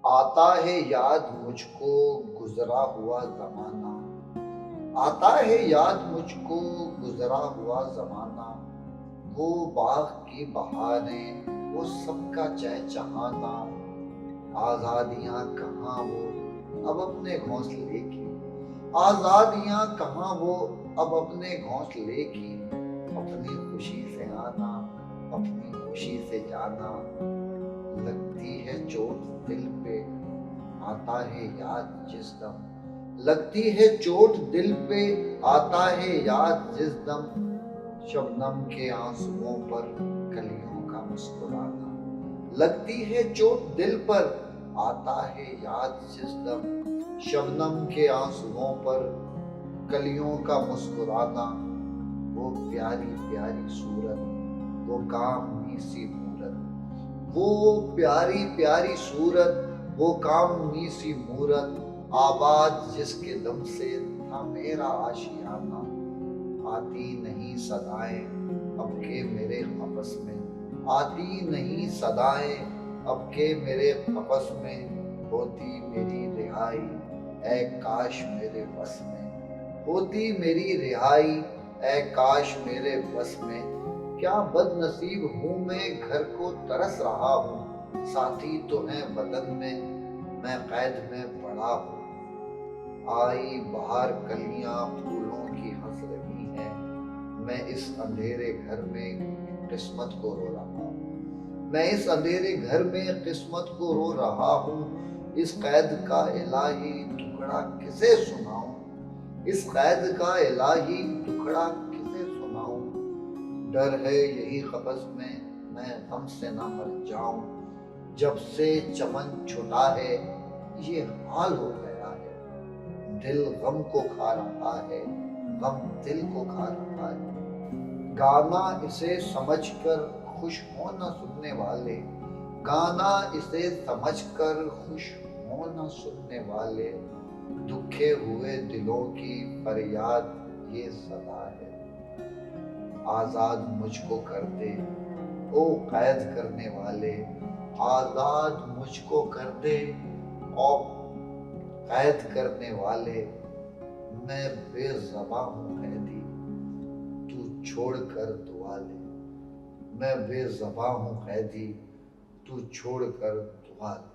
آتا ہے یاد مجھ کو گزرا ہوا زمانہ، آتا ہے یاد مجھ کو گزرا ہوا زمانہ، وہ باغ کی بہاریں وہ سب کا چہچہانا، آزادیاں کہاں وہ اب اپنے گھونسلے کی، آزادیاں کہاں وہ اب اپنے گھونسلے کی، اپنی خوشی سے آنا اپنی خوشی سے جانا، لگتی ہے چوٹ دل پہ آتا ہے یاد جس دم، لگتی ہے چوٹ دل پہ آتا ہے یاد جس دم، شبنم کے آنسوؤں پر کلیوں کا مسکرانا، لگتی ہے چوٹ دل پر آتا ہے یاد جس دم، شبنم کے آنسوؤں پر کلیوں کا مسکرانا، وہ پیاری پیاری صورت وہ کامنی سی مورت، وہ پیاری پیاری صورت وہ کامنی سی مورت، آباد جس کے دم سے تھا میرا آشیانہ، آتی نہیں صدائیں اب کے میرے قفس میں، آتی نہیں صدائیں اب کے میرے قفس میں، ہوتی میری رہائی اے کاش میرے بس میں، ہوتی میری رہائی اے کاش میرے بس میں، کیا بد نصیب ہوں میں گھر کو ترس رہا ہوں، ساتھی تو ہیں وطن میں قید میں پڑا ہوں، آئی بہار کلیاں پھولوں کی ہنس رہی ہیں، میں اس اندھیرے گھر میں قسمت کو رو رہا ہوں، میں اس اندھیرے گھر میں قسمت کو رو رہا ہوں، اس قید کا الہی ٹکڑا کسے سناؤں، اس قید کا الہی ٹکڑا کسے سناؤں، ڈر ہے یہی قفس میں غم سے نہ مر جاؤں، جب سے چمن چھٹا ہے یہ حال ہو گیا ہے، دل غم کو کھا رہا ہے غم دل کو کھا رہا ہے، گانا اسے سمجھ کر خوش ہو نہ سننے والے، گانا اسے سمجھ کر خوش ہو نہ سننے والے، دکھے ہوئے دلوں کی فریاد یہ صدا ہے، آزاد مجھ کو کر دے او قید کرنے والے، آزاد مجھ کو کر دے او قید کرنے والے، میں بے زباں ہوں قیدی تو چھوڑ کر دعا لے، میں بے زباں ہوں قیدی تو چھوڑ کر دعا لے۔